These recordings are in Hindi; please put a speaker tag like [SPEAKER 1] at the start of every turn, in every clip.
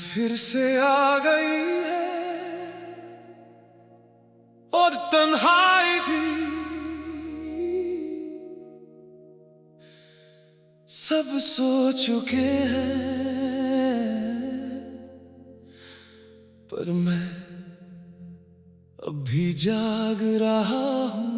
[SPEAKER 1] फिर से आ गई है और तन्हाई भी। सब सो चुके हैं पर मैं अभी जाग रहा हूँ।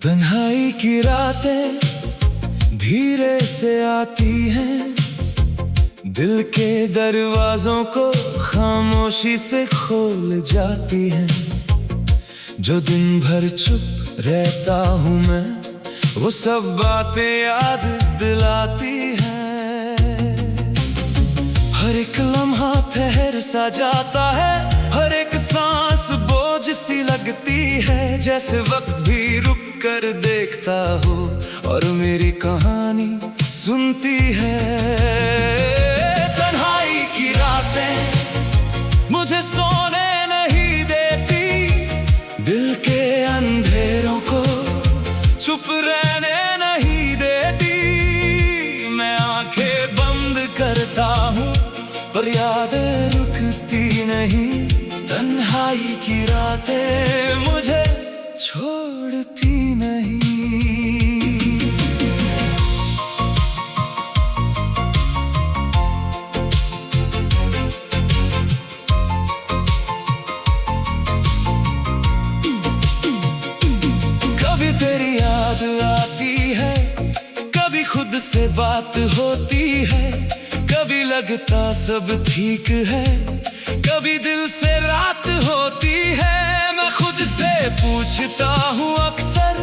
[SPEAKER 1] तन्हाई की रातें धीरे से आती हैं, दिल के दरवाजों को खामोशी से खोल जाती हैं। जो दिन भर चुप रहता हूँ मैं, वो सब बातें याद दिलाती हैं। हर एक लम्हा ठहर सा जाता है, हर एक सांस बोझ सी लगती है। जैसे वक्त भी रुक कर देखता हो और मेरी कहानी सुनती है। तन्हाई की रातें मुझे सोने नहीं देती, दिल के अंधेरों को चुप रहने नहीं देती। मैं आंखें बंद करता हूँ पर यादें रुकती नहीं। तन्हाई की रातें मुझे छोड़ती नहीं। कभी तेरी याद आती है, कभी खुद से बात होती है। कभी लगता सब ठीक है, कभी दिल से रात होती है। मैं खुद से पूछता हूँ अक्सर,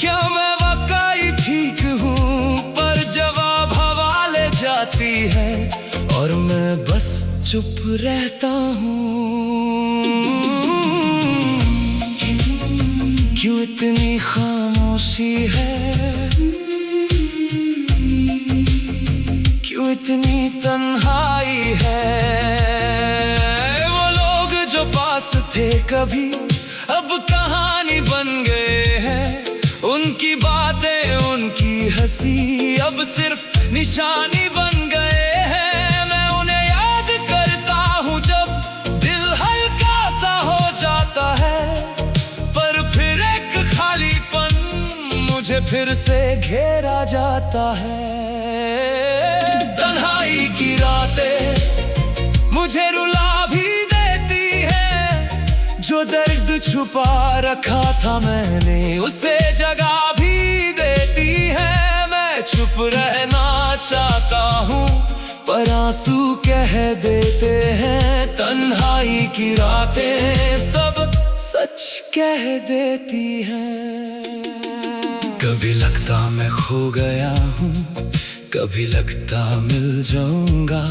[SPEAKER 1] क्या मैं वाकई ठीक हूँ? पर जवाब हवा ले जाती है और मैं बस चुप रहता हूँ। क्यों इतनी खामोशी है, क्यों इतनी तन्हाई है? वो लोग जो पास थे कभी अब कहानी बन गए हैं। उनकी बातें उनकी हंसी अब सिर्फ निशानी बन गए हैं। मैं उन्हें याद करता हूँ जब दिल हल्का सा हो जाता है, पर फिर एक खालीपन मुझे फिर से घेरा जाता है। तन्हाई की रातें मुझे रुला भी देती है, जो दर्द छुपा रखा था मैंने उसे जगह भी देती है। मैं चुप रहना चाहता हूँ पर आंसू कह देते हैं। तन्हाई की रातें सब सच कह देती हैं। कभी लगता मैं खो गया हूँ, कभी लगता मिल जाऊंगा।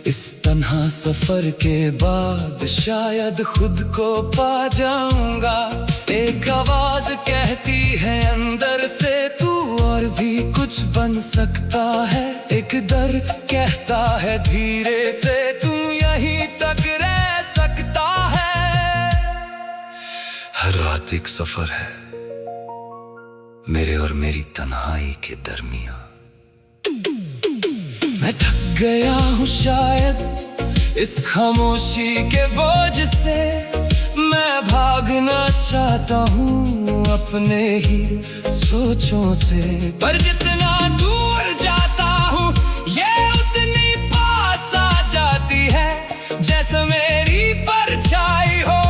[SPEAKER 1] इस तन्हा सफर के बाद शायद खुद को पा जाऊंगा। एक आवाज कहती है अंदर से, तू और भी कुछ बन सकता है। एक डर कहता है धीरे से, तू यहीं तक रह सकता है। हर रात एक सफर है मेरे और मेरी तन्हाई के दरमियां। मैं थक गया हूँ शायद इस खामोशी के बोझ से। मैं भागना चाहता हूँ अपने ही सोचों से, पर जितना दूर जाता हूँ ये उतनी पास आ जाती है। जैसे मेरी परछाई हो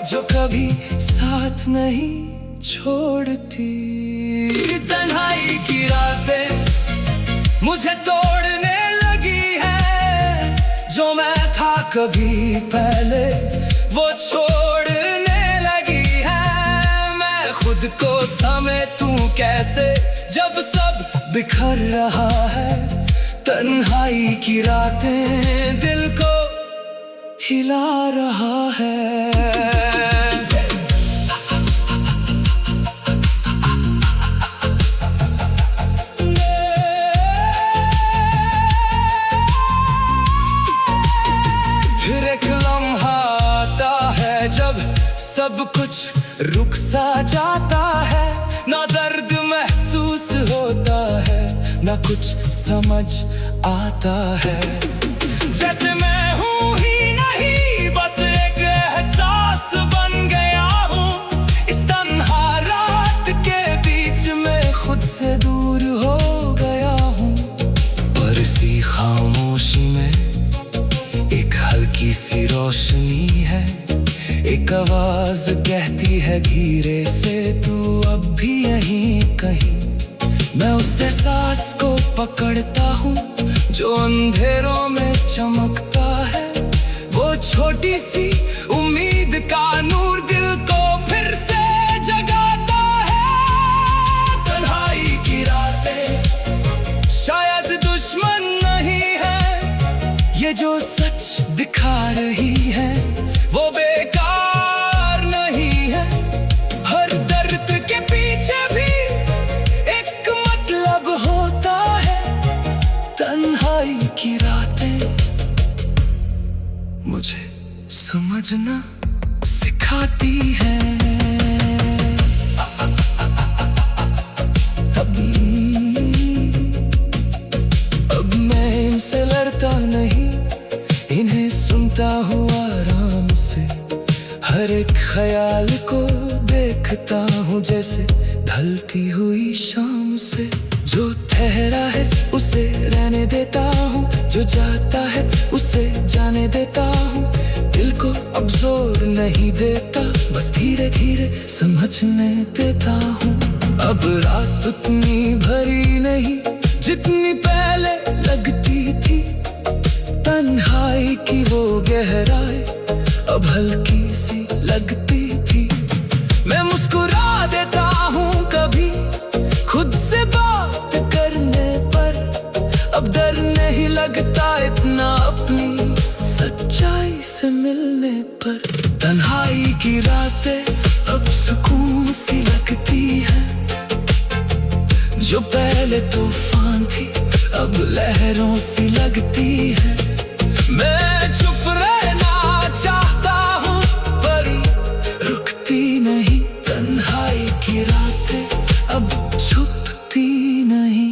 [SPEAKER 1] जो कभी साथ नहीं छोड़ती। तन्हाई की रातें मुझे तोड़ने लगी है, जो मैं था कभी पहले वो छोड़ने लगी है। मैं खुद को समेटूं कैसे जब सब बिखर रहा है। तन्हाई की रातें दिल को हिला रहा है। कुछ रुक सा जाता है, ना दर्द महसूस होता है, ना कुछ समझ आता है। जैसे मैं हूँ ही नहीं, बस एक एहसास बन गया हूँ। इस तन्हा रात के बीच में खुद से दूर हो गया हूँ। पर इसी खामोशी में एक हल्की सी रोशनी है, एक आवाज कहती है धीरे से, तू अब भी यहीं कहीं। मैं उस एहसास को पकड़ता हूँ जो अंधेरों में चमकता है। वो छोटी सी उम्मीद का नूर दिल को फिर से जगाता है। तन्हाई की रातें शायद दुश्मन नहीं है, ये जो सच दिखा रही है वो बेकार नहीं है। हर दर्द के पीछे भी एक मतलब होता है। तन्हाई की रातें मुझे समझना सिखाती है। अब मैं इनसे लड़ता नहीं, इन्हें सुनता हूँ आराम से। हर एक ख्याल को देखता हूँ जैसे ढलती हुई शाम से। जो ठहरा है उसे रहने देता हूँ, जो जाता है उसे जाने देता हूँ। दिल को अब जोर नहीं देता, बस धीरे धीरे समझने देता हूँ। अब रात उतनी भरी नहीं जितनी पहले लगती थी। तन्हाई की वो गहराई अब हल्की सी लगती थी। मैं मुस्कुरा देता हूँ कभी खुद से बात करने पर, अब डर नहीं लगता इतना अपनी सच्चाई से मिलने पर। तन्हाई की रातें अब सुकून सी लगती है, जो पहले तूफान थी अब लहरों सी लगती है। मैं चुप रहना चाहता हूँ पर रुकती नहीं। तन्हाई की रातें अब छुपती नहीं।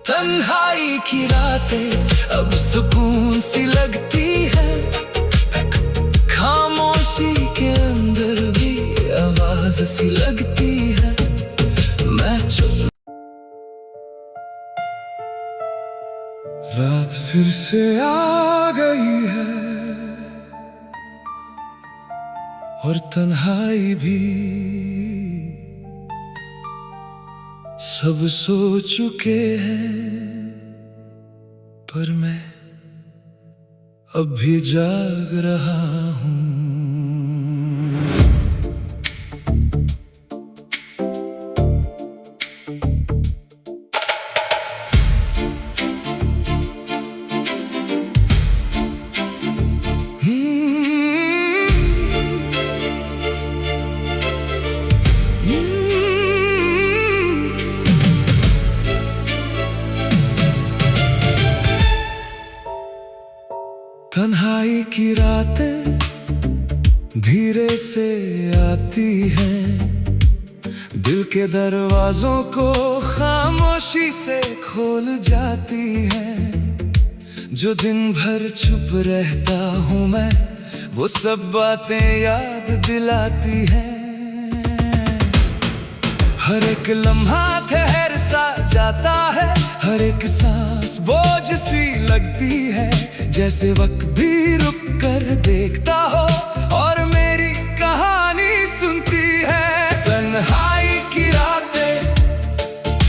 [SPEAKER 1] तन्हाई की रातें अब सुकून सी लगती है, खामोशी के अंदर भी आवाज सी लगती है। मैं चुप। रात फिर से आ गई है और तन्हाई भी। सब सो चुके हैं पर मैं अब भी जाग रहा हूँ। तन्हाई की रातें धीरे से आती हैं, दिल के दरवाजों को खामोशी से खोल जाती हैं। जो दिन भर चुप रहता हूँ मैं, वो सब बातें याद दिलाती हैं। हर एक लम्हा ठहर सा जाता है, हर एक सांस बोझ सी लगती है। जैसे वक्त भी रुक कर देखता हो और मेरी कहानी सुनती है। तन्हाई की रातें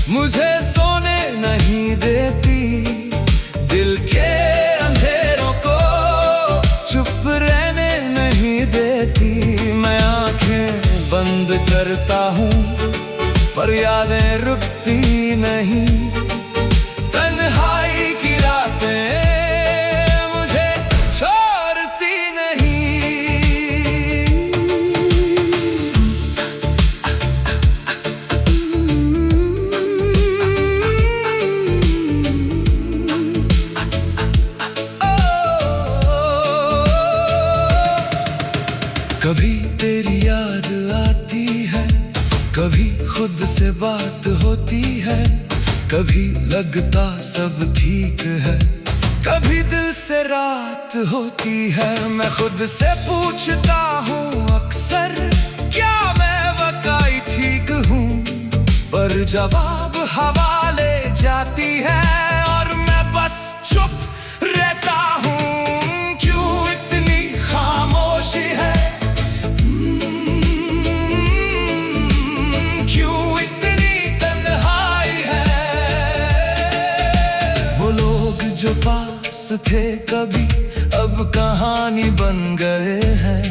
[SPEAKER 1] मुझे सोने नहीं देती, दिल के अंधेरों को चुप रहने नहीं देती। मैं आंखें बंद करता हूँ पर यादें रुकती नहीं। तन्हाई की रातें मुझे छोड़ती नहीं। कभी कभी लगता सब ठीक है, कभी दिल से रात होती है। मैं खुद से पूछता हूँ अक्सर, क्या मैं वाकई ठीक हूँ? पर जवाब हवा ले जाती है और मैं बस चुप रहता हूँ। क्यों इतनी खामोशी है? क्यों इतनी तन्हाई है? वो लोग जो पास थे कभी अब कहानी बन गए हैं।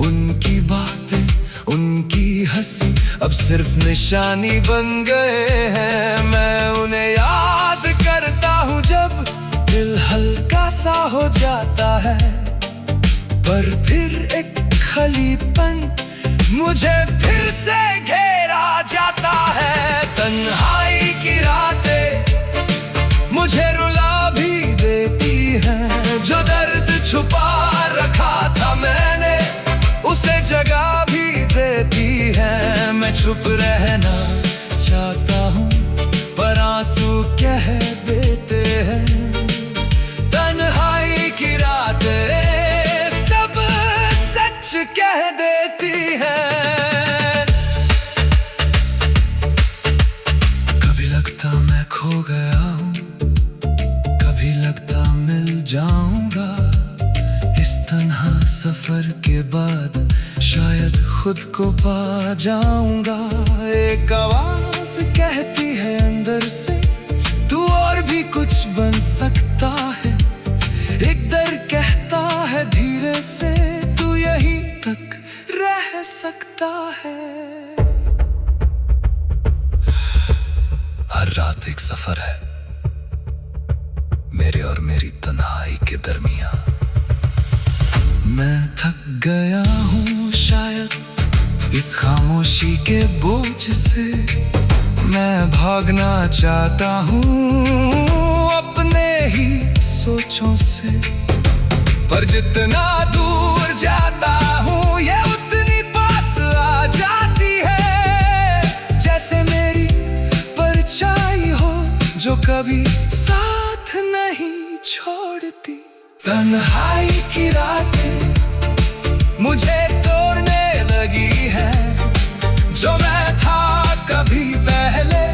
[SPEAKER 1] उनकी बातें, उनकी हंसी अब सिर्फ निशानी बन गए हैं। मैं उन्हें याद करता हूँ जब दिल हल्का सा हो जाता है, पर फिर एक खालीपन मुझे फिर से घेरा जाता है। तन्हाई की रातें मुझे रुला भी देती हैं। जो दर्द छुपा रखा था मैंने, उसे जगा भी देती है। मैं चुप रहना चाहता हूँ पर आंसू कह देते हैं। तन्हाई की रातें सब सच कह देती हैं। कभी लगता मैं खो गया हूँ, कभी लगता मिल जाऊंगा। इस तन्हा सफर के बाद शायद खुद को पा जाऊंगा। एक आवाज कहती है अंदर से, तू और भी कुछ बन सकता है। एक दर कहता है धीरे से, तू यहीं तक रह सकता है। हर रात एक सफर है मेरे और मेरी तन्हाई के दरमियान। मैं थक गया हूँ शायद इस खामोशी के बोझ से। मैं भागना चाहता हूँ अपने ही सोचों से, पर जितना दूर जाता हूँ ये उतनी पास आ जाती है। जैसे मेरी परछाई हो जो कभी साथ नहीं छोड़ती। तन्हाई की रातें मुझे तोड़ने लगी है। जो मैं था कभी पहले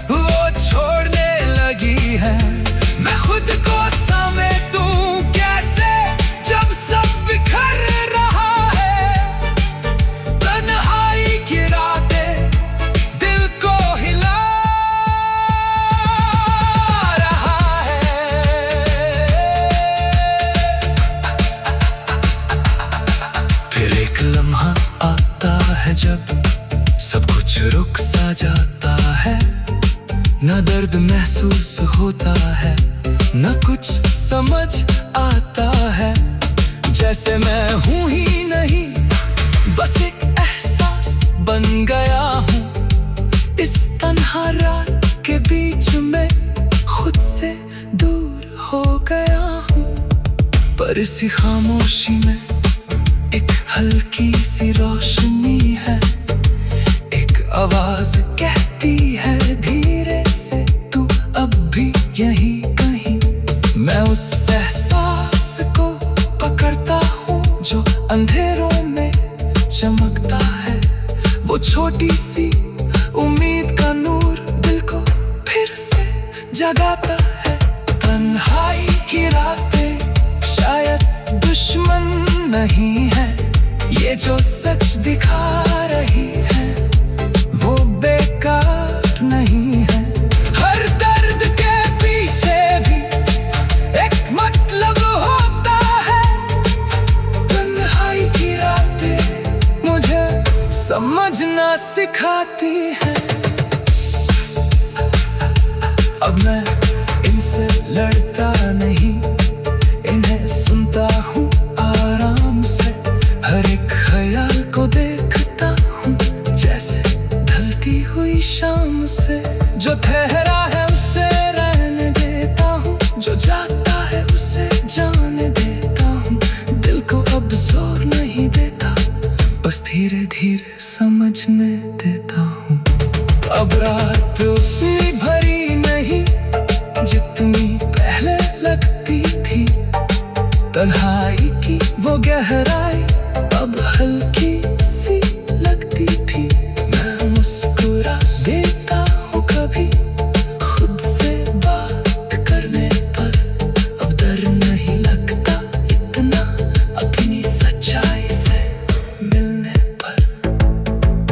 [SPEAKER 1] वो छोड़ने लगी है। मैं खुद को समेटूं कैसे जब सब बिखर रहा है। तन्हाई की रातें दिल को हिला रहा है। फिर एक लम्हा आता है जब सब कुछ रुक सा जाता है। न दर्द महसूस होता है, न कुछ समझ आता है। जैसे मैं हूँ ही नहीं, बस एक एहसास बन गया हूँ। इस तन्हा रात के बीच में खुद से दूर हो गया हूँ। पर इसी खामोशी में एक हल्की सी रोशनी है। आवाज कहती है धीरे से, तू अब भी यहीं कहीं। मैं उस एहसास को पकड़ता हूँ जो अंधेरों में चमकता है। वो छोटी सी उम्मीद का नूर दिल को फिर से जगाता है। तन्हाई की रातें शायद दुश्मन नहीं है, ये जो सच दिखा रही है वो बेकार नहीं है। हर दर्द के पीछे भी एक मतलब होता है। तन्हाई की रातें मुझे समझना सिखाती है। अब मैं इनसे लड़ता नहीं, इन्हें सुनता हूँ आराम से। हर एक ख्याल को देखता हूँ जैसे ढलती हुई शाम से। जो ठहरा है उसे रहने देता हूँ, जो जागता है उसे जाने देता हूँ। दिल को अब जोर नहीं देता, बस धीरे धीरे समझने देता हूँ। अब रात उतनी भरी तन्हाई की वो गहराई अब हल्की सी लगती थी। मैं मुस्कुरा देता हूँ कभी खुद से बात करने पर, अब डर नहीं लगता इतना अपनी सच्चाई से मिलने पर।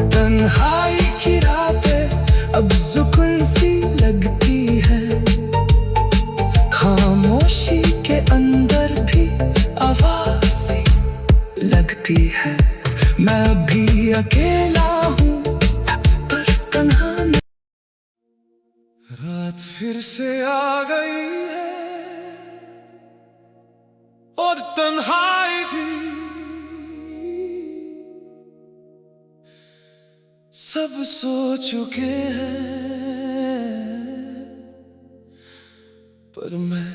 [SPEAKER 1] तन्हाई की रातें अब सुकून सी लगती है, खामोशी के अंदर भी आवाज सी लगती है। मैं अभी अकेला हूँ पर तन्हा नहीं। रात फिर से आ गई है और तन्हाई भी, सब सो चुके हैं पर मैं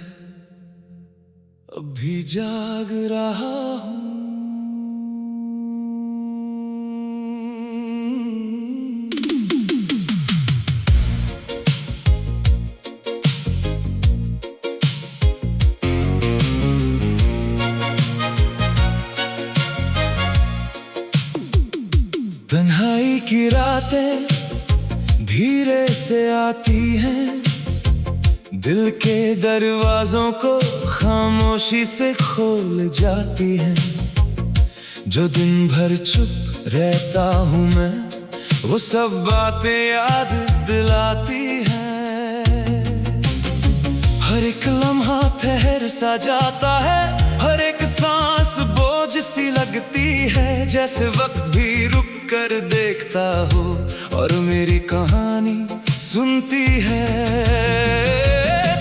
[SPEAKER 1] अभी जाग रहा हूँ। तन्हाई की रातें धीरे से आती हैं, दिल के दरवाजों को खामोशी से खोल जाती हैं। जो दिन भर चुप रहता हूँ मैं, वो सब बातें याद दिलाती हैं। हर एक लम्हा ठहर सा जाता है, हर एक सांस बोझ सी लगती है। जैसे वक्त भी रुक कर देखता हो और मेरी कहानी सुनती है।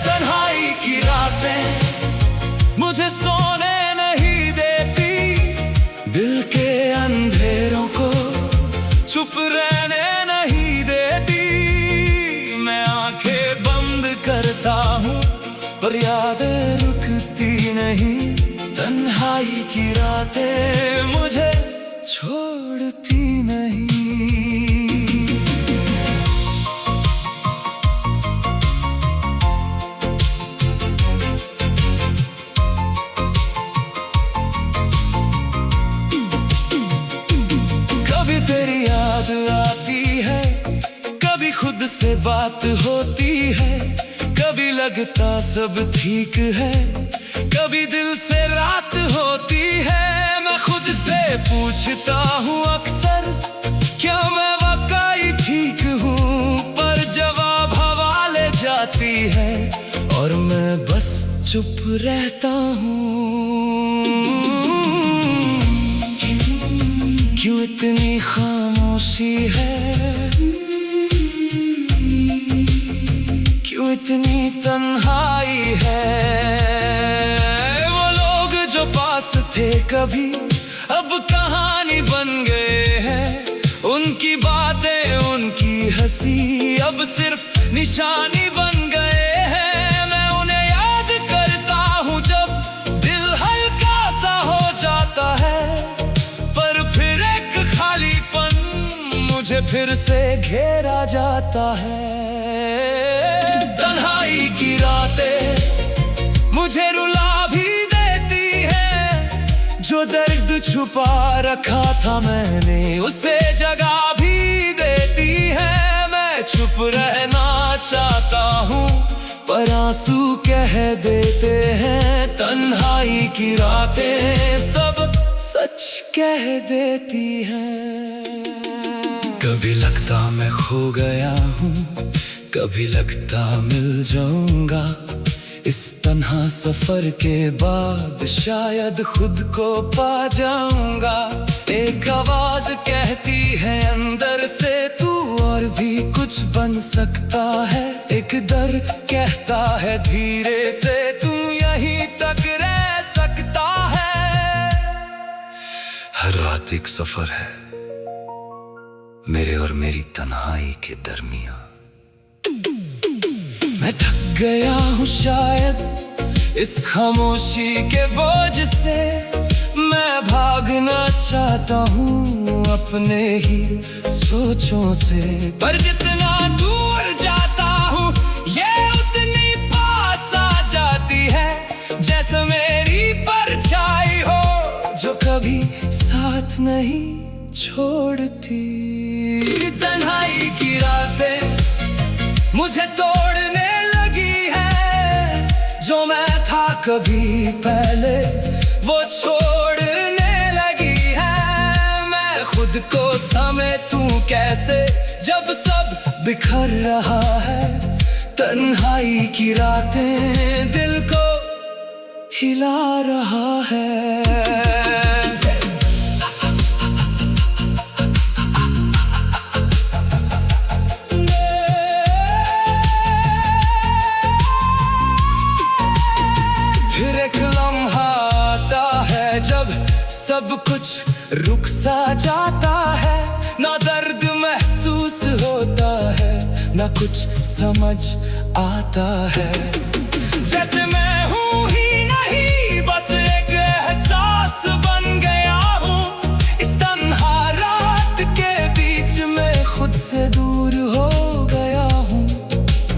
[SPEAKER 1] तन्हाई की रातें मुझे सोने नहीं देती, दिल के अंधेरों को चुप रहने नहीं देती। मैं आंखें बंद करता हूँ पर यादें रुकती नहीं। तन्हाई की रातें मुझे छोड़ती नहीं। कभी तेरी याद आती है, कभी खुद से बात होती है, कभी लगता सब ठीक है, कभी दिल से रात होती है। मैं खुद से पूछता हूँ अक्सर, क्या मैं वाकई ठीक हूँ? पर जवाब हवा ले जाती है और मैं बस चुप रहता हूँ। क्यों इतनी खामोशी है, क्यों इतनी तन्हाई है? वो लोग जो पास थे कभी अब कहानी बन गए हैं। उनकी बातें उनकी हंसी अब सिर्फ निशानी बन गए हैं। मैं उन्हें याद करता हूँ जब दिल हल्का सा हो जाता है, पर फिर एक खालीपन मुझे फिर से घेरा जाता है। तन्हाई की रातें मुझे रुला भी देती है, जो दर्द छुपा रखा था मैंने उसे जगह भी देती है। मैं चुप रहना चाहता हूँ पर आंसू कह देते हैं। तन्हाई की रातें सब सच कह देती हैं। कभी लगता मैं खो गया हूँ, कभी लगता मिल जाऊंगा। इस तन्हा सफर के बाद शायद खुद को पा जाऊंगा। एक आवाज कहती है अंदर से, तू और भी कुछ बन सकता है। एक डर कहता है धीरे से, तू यहीं तक रह सकता है। हर रात एक सफर है मेरे और मेरी तन्हाई के दरमियां। मैं थक गया हूँ शायद इस खामोशी के बोझ से। मैं भागना चाहता हूँ अपने ही सोचों से, पर जितना दूर जाता हूँ ये उतनी पास आ जाती है। जैसे मेरी परछाई नहीं छोड़ती। तन्हाई की रातें मुझे तोड़ने लगी है, जो मैं था कभी पहले वो छोड़ने लगी है। मैं खुद को समेटूं कैसे जब सब बिखर रहा है। तन्हाई की रातें दिल को हिला रहा है। सब कुछ रुक सा जाता है, ना दर्द महसूस होता है, ना कुछ समझ आता है। जैसे मैं हूँ ही नहीं, बस एक एहसास बन गया हूँ। इस तन्हा रात के बीच में खुद से दूर हो गया हूँ।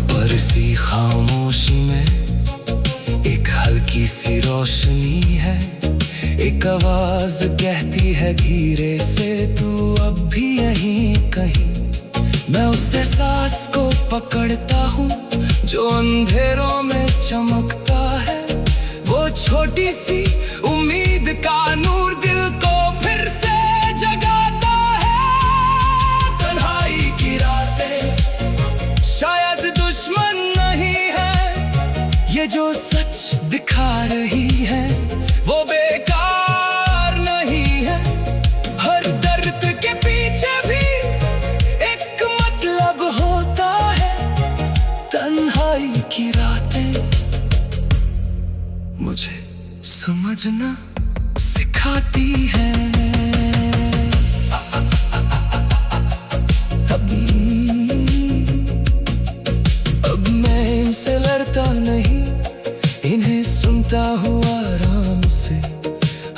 [SPEAKER 1] पर इसी खामोशी में एक हल्की सी रोशनी है। एक आवाज कहती है धीरे से, तू अब भी यहीं कहीं। मैं उस एहसास को पकड़ता हूँ जो अंधेरों में चमकता है। वो छोटी सी उम्मीद का नूर दिल को फिर से जगाता है। तन्हाई की रातें शायद दुश्मन नहीं है, ये जो सच दिखा रही है वो बेकार नहीं है। हर दर्द के पीछे भी एक मतलब होता है। तन्हाई की रातें मुझे समझना सिखाती हैं। अब मैं इनसे लड़ता नहीं, इन्हें सुनता हूँ आराम से।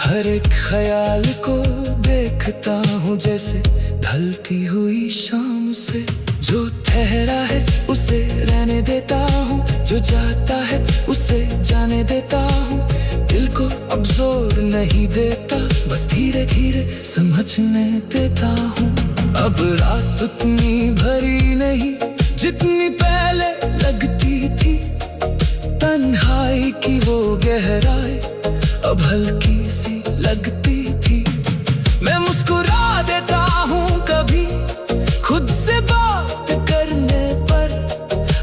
[SPEAKER 1] हर एक ख्याल को देखता हूँ जैसे ढलती हुई शाम से। जो ठहरा है उसे रहने देता हूँ, जो जाता है उसे जाने देता हूँ। दिल को अब जोर नहीं देता, बस धीरे धीरे समझने देता हूँ। अब रात उतनी भरी नहीं जितनी पहले लगती थी। तन्हाई की वो गहराई अब हल्की सी लगती थी। मैं मुस्कुरा देता हूँ कभी खुद से बात करने पर।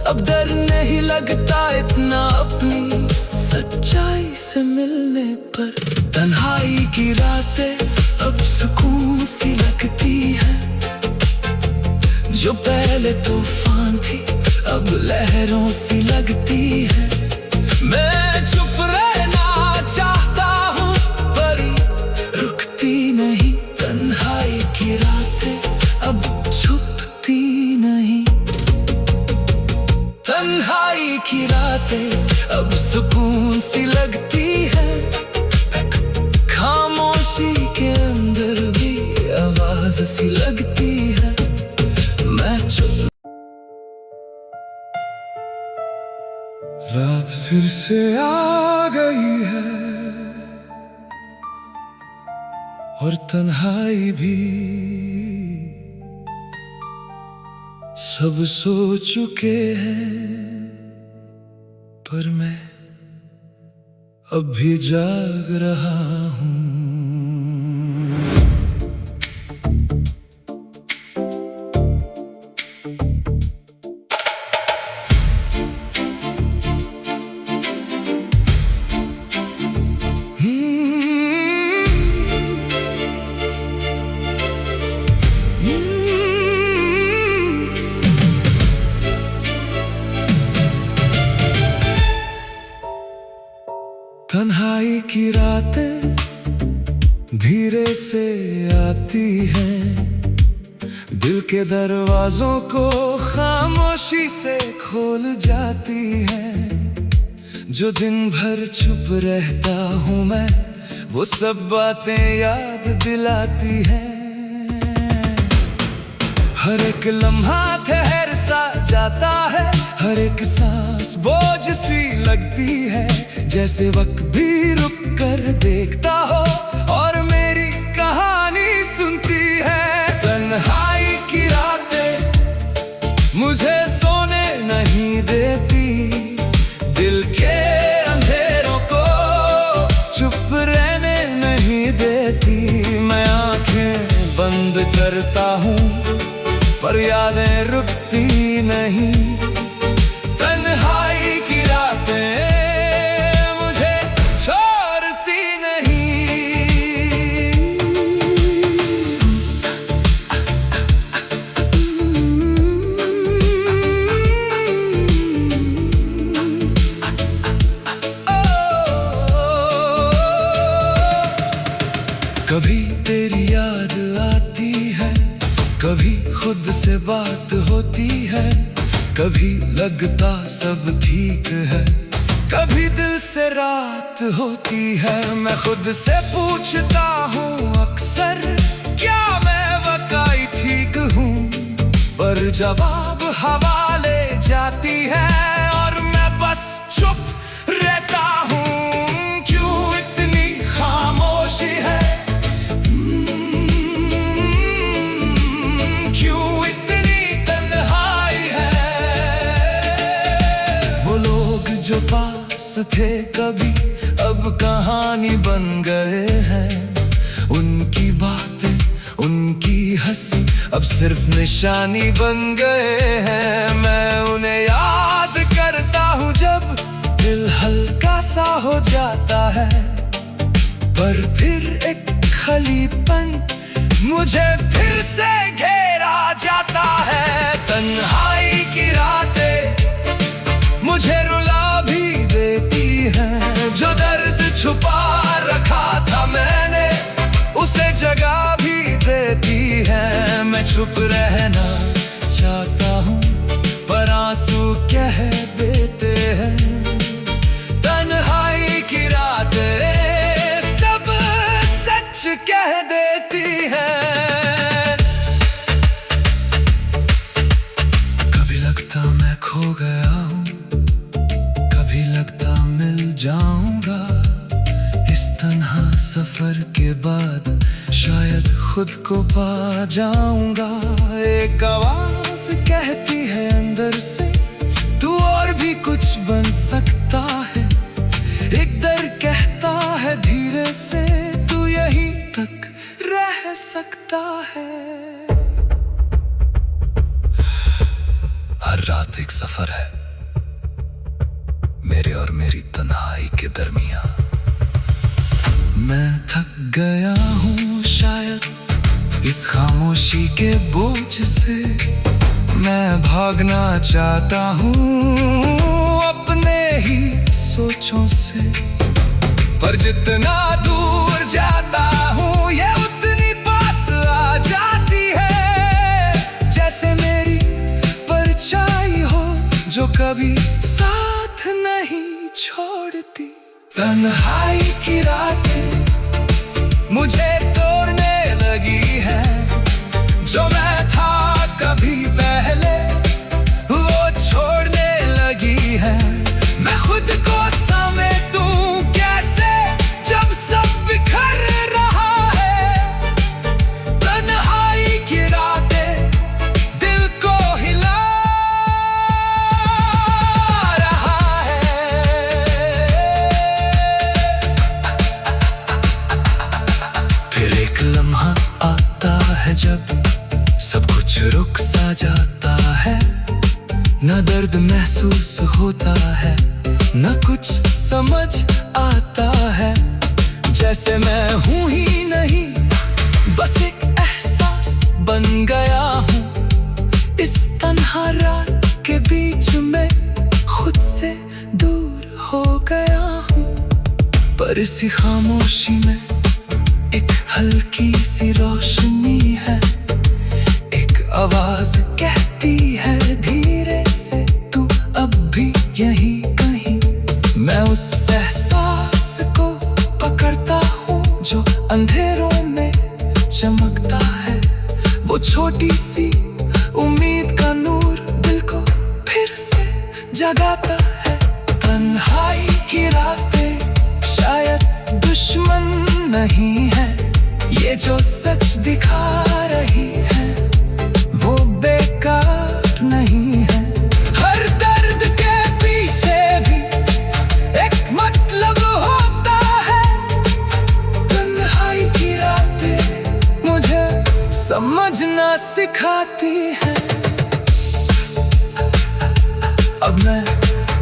[SPEAKER 1] अब डर नहीं लगता इतना अपनी सच्चाई से मिलने पर। तन्हाई की रातें अब सुकून सी लगती हैं। जो पहले तूफान थी अब लहरों सी लगती है। मैं चुप रहना चाहता हूँ पर रुकती नहीं। तन्हाई की रातें अब छुपती नहीं। तन्हाई की रातें अब सुकून सी लगती है। खामोशी के अंदर भी आवाज सी लगती है। मैं चुप। रात फिर से आ गई है और तन्हाई भी। सब सो चुके हैं पर मैं अब भी जाग रहा हूँ। तन्हाई की रातें धीरे से आती हैं, दिल के दरवाजों को खामोशी से खोल जाती हैं। जो दिन भर चुप रहता हूँ मैं, वो सब बातें याद दिलाती हैं। हर एक लम्हा ठहर सा जाता है, हर एक सांस बोझ सी लगती है। जैसे वक्त भी रुक कर देखता हो और मेरी कहानी कभी लगता सब ठीक है, कभी दिल से रात होती है। मैं खुद से पूछता हूँ अक्सर, क्या मैं वाकई ठीक हूँ? पर जवाब हवा ले जाती है और मैं बस चुप रहता हूँ। क्यों इतनी खामोशी है? क्यों इतनी तन्हाई है? वो लोग जो पास थे कभी अब कहानी बन गए हैं। उनकी बातें, उनकी हंसी अब सिर्फ निशानी बन गए हैं। मैं उन्हें याद करता हूँ जब दिल हल्का सा हो जाता है, पर फिर एक खालीपन मुझे फिर से घेरा जाता है। तन्हाई की रातें मुझे रुला भी देती हैं। जो दर्द छुपा रखा था मैंने, उसे जगा भी देती है। मैं चुप रहना चाहता हूँ पर आंसू कह देते हैं। तन्हाई की रातें सब सच कह देती हैं। कभी लगता मैं खो गया हूँ, कभी लगता मिल जाऊंगा। इस तन्हा सफर के बाद शायद खुद को पा जाऊंगा। एक आवाज कहती है अंदर से, तू और भी कुछ बन सकता है। एक डर कहता है धीरे से, तू यहीं तक रह सकता है। हर रात एक सफर है, मेरे और मेरी तन्हाई के दरमियां। मैं थक गया हूँ शायद इस खामोशी के बोझ से। मैं भागना चाहता हूँ अपने ही सोचों से, पर जितना दूर जाता हूँ ये उतनी पास आ जाती है। जैसे मेरी परछाई हो जो कभी साथ नहीं छोड़ती। तन्हाई की रातें मुझे तोड़ने लगी है। जो मैं था कभी पहले वो छोड़ने लगी है। मैं खुद को समेटूं कैसे जब सब बिखर रहा है। तन्हाई की रातें दिल को हिला रहा है। फिर एक लम्हा आता है जब सब कुछ रुक सा जाता है। न दर्द महसूस होता है, न कुछ समझ आता है। जैसे मैं हूँ ही नहीं, बस एक एहसास बन गया हूँ। इस तन्हा रात के बीच में खुद से दूर हो गया हूँ। पर इसी खामोशी में एक हल्की सी रोशनी है। आवाज कहती है धीरे से, तू अब भी यहीं कहीं। मैं उस एहसास को पकड़ता हूँ जो अंधेरों में चमकता है। वो छोटी सी उम्मीद का नूर दिल को फिर से जगाता है। तन्हाई की रातें शायद दुश्मन नहीं है, ये जो सच दिखा रही है वो बेकार नहीं है। हर दर्द के पीछे भी एक मतलब होता है। तन्हाई की रातें मुझे समझना सिखाती है। अब मैं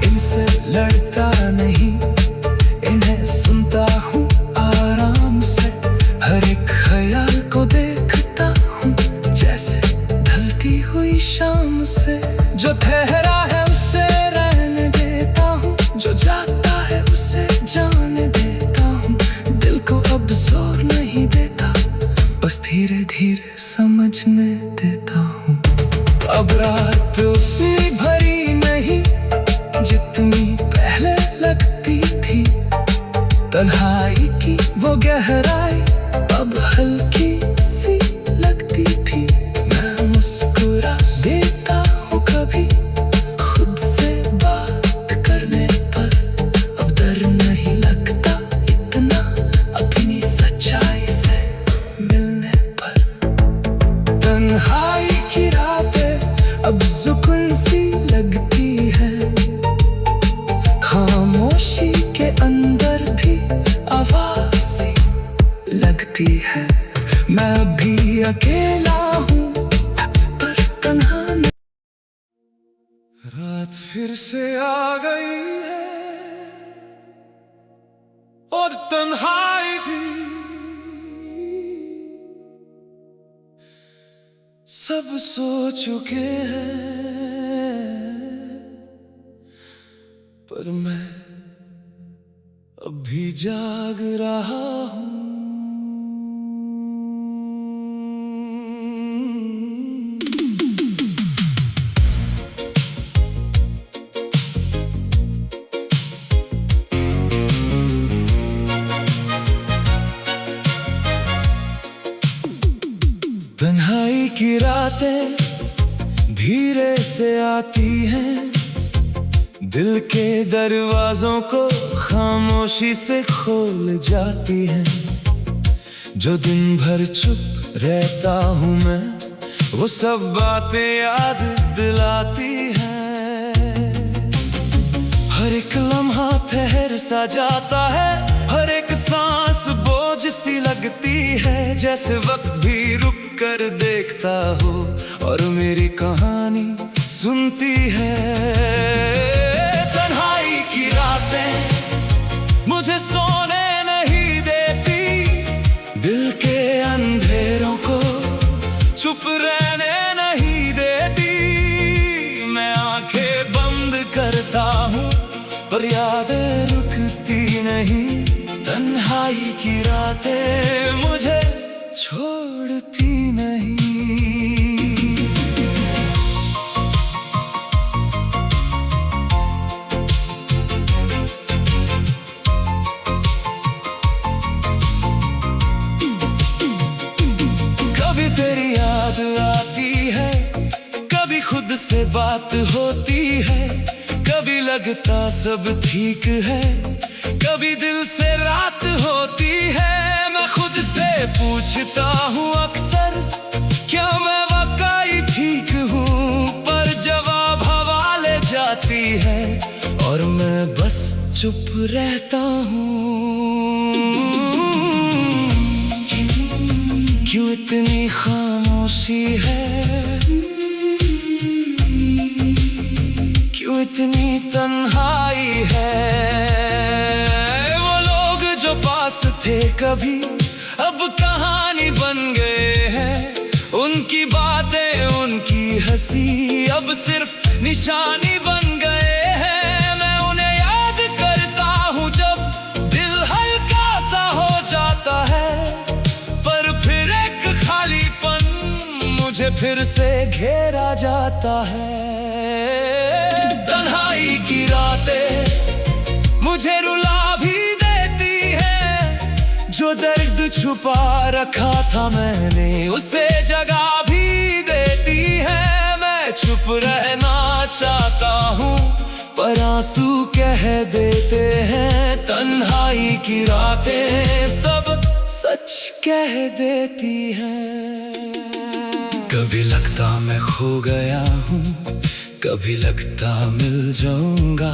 [SPEAKER 1] इनसे लड़ता नहीं, इन्हें सुनता हूँ आराम से। हर एक ख्याल को देखता हूँ जैसे ढलती हुई शाम से। जो ठहरा है उसे रहने देता हूँ, जो जाता है उसे जाने देता हूँ। दिल को अब जोर नहीं देता, बस धीरे धीरे समझने देता हूँ। अब रात उतनी भरी तन्हाई की वो गहराई अब हल्की सी लगती थी। मैं मुस्कुरा देता हूँ कभी खुद से बात करने पर, अब डर नहीं लगता इतना अपनी सच्चाई से मिलने पर। तन्हाई की रातें अब सुकून सी लगती है, खामोशी के अंदर भी आवाज सी लगती है। मैं भी अकेला हूँ पर तन्हा नहीं। रात फिर से आ गई है और तन्हाई भी, सब सो चुके हैं पर मैं अभी जाग रहा हूँ। तन्हाई की रातें धीरे से आती हैं, दिल के दरवाजों को खामोशी से खोल जाती हैं। जो दिन भर चुप रहता हूँ मैं, वो सब बातें याद दिलाती हैं। हर एक लम्हा ठहर सा जाता है, हर एक सांस बोझ सी लगती है। जैसे वक्त भी रुक कर देखता हो और मेरी कहानी सुनती है। तन्हाई की रातें मुझे सोने नहीं देती, दिल के अंधेरों को चुप रहने नहीं देती। मैं आंखें बंद करता हूँ पर यादें रुकती नहीं। तन्हाई की रातें मुझे छोड़ती नहीं। कभी तेरी याद आती है, कभी खुद से बात होती है, कभी लगता सब ठीक है, कभी दिल से रात होती है। मैं खुद से पूछता हूँ अक्सर, क्या मैं वाकई ठीक हूँ? पर जवाब हवा ले जाती है और मैं बस चुप रहता हूँ। क्यों इतनी खामोशी है, क्यों इतनी तन्हाई है? वो लोग जो पास थे कभी अब कहानी बन गए हैं। उनकी बातें उनकी हंसी अब सिर्फ निशानी बन गए हैं। मैं उन्हें याद करता हूँ जब दिल हल्का सा हो जाता है, पर फिर एक खालीपन मुझे फिर से घेरा जाता है। तन्हाई की रातें मुझे रुला भी देती है, जो दर्द छुपा रखा था मैंने उसे जगह भी देती है। मैं चुप रहना चाहता हूँ पर आंसू कह देते हैं। तन्हाई की रातें सब सच कह देती हैं। कभी लगता मैं खो गया हूँ, कभी लगता मिल जाऊंगा।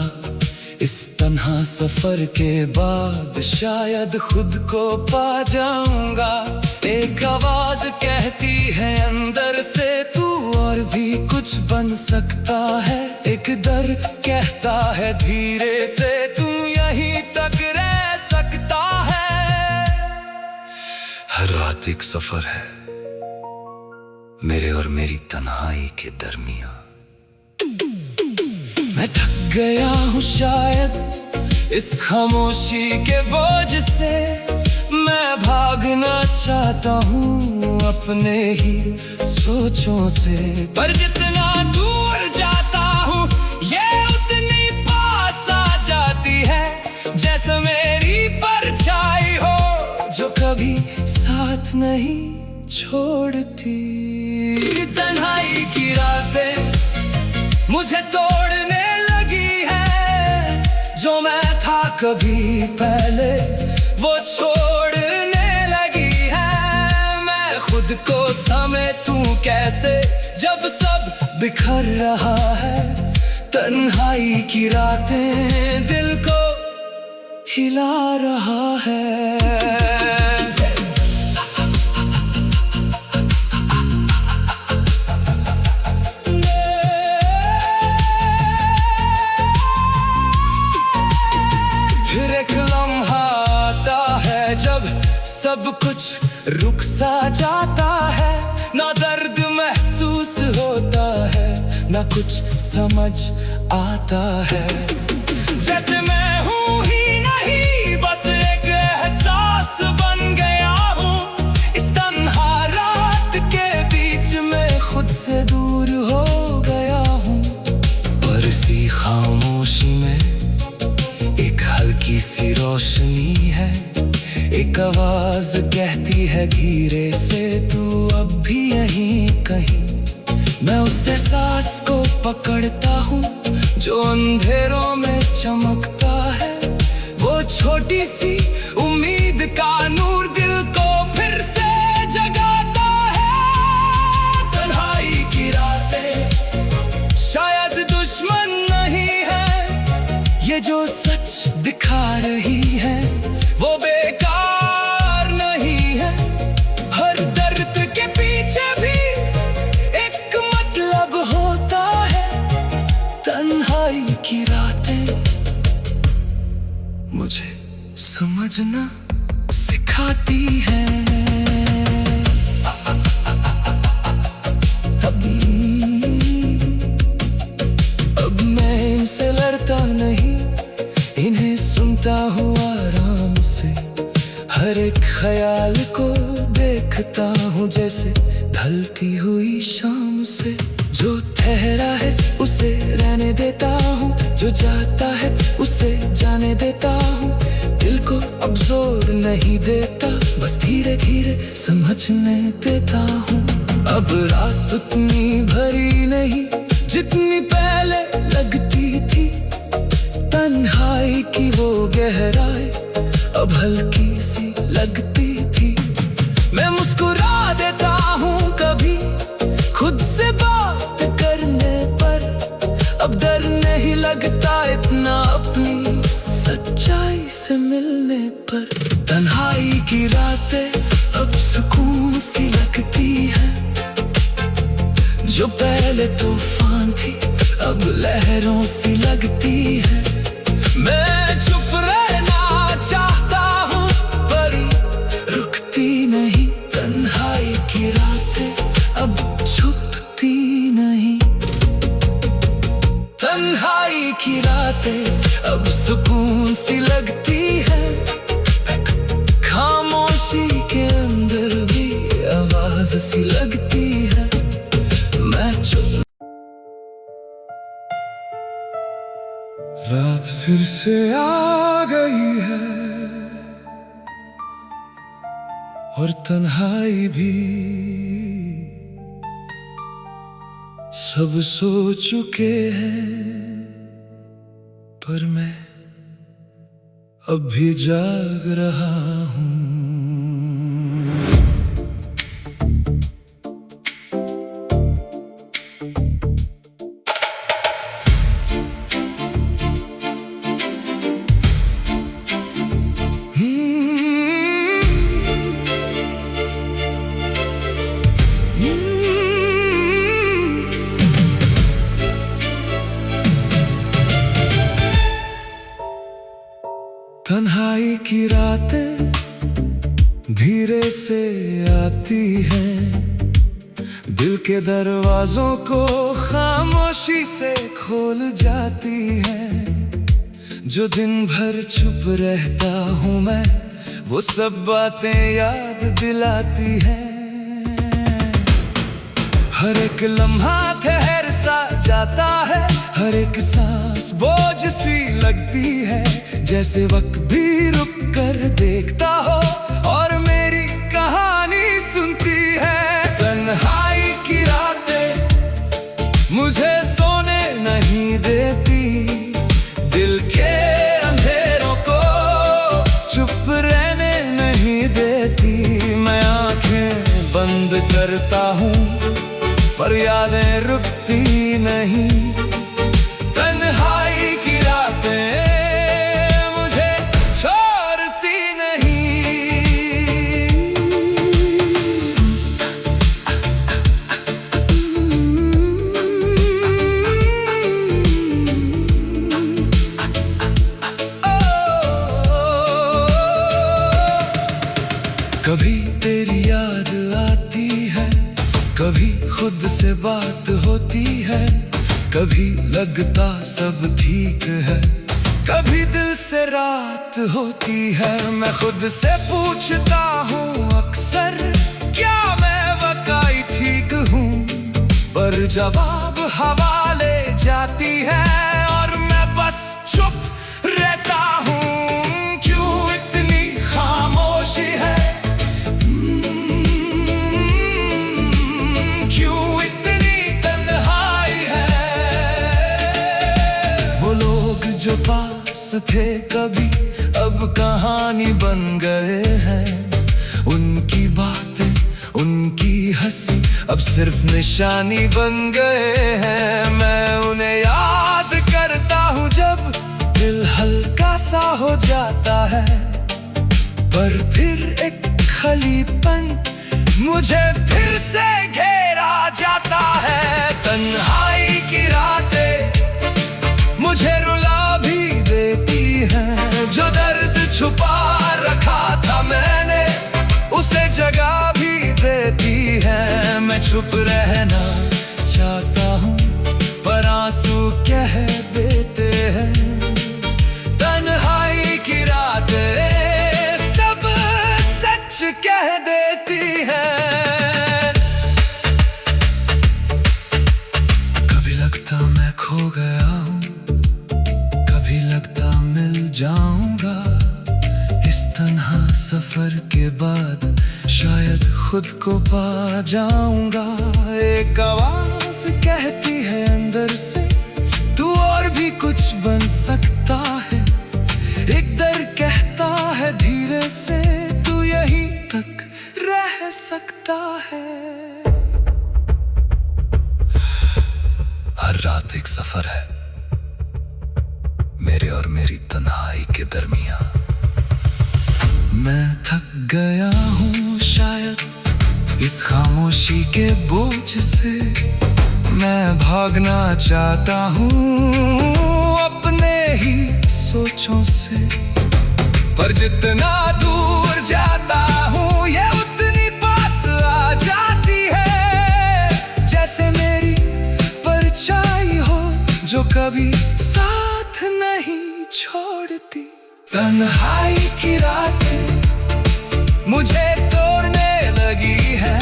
[SPEAKER 1] इस तन्हा सफर के बाद शायद खुद को पा जाऊंगा। एक आवाज कहती है अंदर से, तू और भी कुछ बन सकता है। एक डर कहता है धीरे से, तू यहीं तक रह सकता है। हर रात एक सफर है मेरे और मेरी तन्हाई के दरमियां। मैं थक गया हूँ शायद इस खामोशी के बोझ से। मैं भागना चाहता हूँ अपने ही सोचों से, पर जितना दूर जाता हूँ ये उतनी पास आ जाती है। जैसे मेरी परछाई नहीं छोड़ती। तन्हाई की रातें मुझे तोड़ने लगी है, जो मैं था कभी पहले वो छोड़ने लगी है। मैं खुद को समेटूं कैसे जब सब बिखर रहा है। तन्हाई की रातें दिल को हिला रहा है। सब कुछ रुक सा जाता है, ना दर्द महसूस होता है, ना कुछ समझ आता है। जैसे मैं हूँ ही नहीं, बस एक एहसास बन गया हूँ। इस तन्हा रात के बीच में खुद से दूर हो गया हूँ। और इसी खामोशी में एक हल्की सी रोशनी है, एक आवाज कहती है धीरे से, तू अब भी यहीं कहीं। मैं उस एहसास को पकड़ता हूँ जो अंधेरों में चमकता है। वो छोटी सी उम्मीद का नूर दिल को फिर से जगाता है। तन्हाई की रातें शायद दुश्मन नहीं है, ये जो सच दिखा रही है वो बेकार नहीं है। हर दर्द के पीछे भी एक मतलब होता है। तन्हाई की रातें मुझे समझना सिखाती हैं। अब मैं इनसे लड़ता नहीं, इन्हें सुनता हूँ आराम से। हर एक ख्याल को देखता हूँ जैसे ढलती हुई शाम से। जो ठहरा है उसे रहने देता हूँ, जो जाता है उसे जाने देता हूँ। दिल को अब जोर नहीं देता, बस धीरे धीरे समझने देता हूँ। अब रात उतनी भरी नहीं जितनी पहले लगती थी। तन्हाई की वो गहराई अब हल्की सी लगती थी। मैं मुस्कुरा देता हूँ कभी खुद से बात करने पर। अब डर नहीं लगता इतना अपनी सच्चाई से मिलने पर। तन्हाई की रातें अब सुकून सी लगती हैं, जो पहले तूफान थी अब लहरों सी लगती है। मैं चुप रहना चाहता हूँ पर रुकती नहीं। तन्हाई की रातें अब छुपती नहीं। तन्हाई की रातें अब सुकून सी लगती है। खामोशी के अंदर भी आवाज सी लगती है। मैं चुप। रात फिर से आ गई है और तन्हाई भी। सब सो चुके हैं पर मैं अब भी जाग रहा हूँ। तन्हाई की रातें धीरे से आती हैं, दिल के दरवाजों को खामोशी से खोल जाती हैं। जो दिन भर चुप रहता हूँ मैं, वो सब बातें याद दिलाती हैं। हर एक लम्हा ठहर सा जाता है, हर एक सांस बोझ सी लगती है। जैसे वक्त भी रुक कर देखता हो और मेरी कहानी यादें रुकती नहीं, तन्हाई की रातें मुझे छोड़ती नहीं। कभी तेरी याद आती है, कभी खुद से बात होती है, कभी लगता सब ठीक है, कभी दिल से रात होती है। मैं खुद से पूछता हूँ अक्सर, क्या मैं वाकई ठीक हूँ? पर जवाब हवा ले जाती है और मैं बस चुप रहता हूँ। क्यों इतनी खामोशी है, जो पास थे कभी अब कहानी बन गए हैं। उनकी बातें, उनकी हंसी अब सिर्फ निशानी बन गए हैं। मैं उन्हें याद करता हूँ जब दिल हल्का सा हो जाता है, पर फिर एक खालीपन मुझे फिर से घेरा जाता है। तन्हाई की रातें मुझे रुला भी देती हैं, जो दर्द छुपा रखा था मैंने उसे जगा भी देती है। मैं चुप रहना चाहता हूँ पर आंसू कह देते हैं। तन्हाई की रातें सब सच कह देती हैं। कभी लगता मैं खो गया हूँ, लगता मिल जाऊंगा। इस तन्हा सफर के बाद शायद खुद को पा जाऊंगा। एक आवाज कहती है अंदर से, तू और भी कुछ बन सकता है। एक दर कहता है धीरे से, तू यहीं तक रह सकता है। हर रात एक सफर है मेरे और मेरी तन्हाई के दरमियां। मैं थक गया हूँ शायद इस खामोशी के बोझ से। मैं भागना चाहता हूँ अपने ही सोचों से, पर जितना दूर जाता हूँ ये उतनी पास आ जाती है। जैसे मेरी परछाई हो जो कभी साथ नहीं छोड़ती। तन्हाई की रातें मुझे तोड़ने लगी है,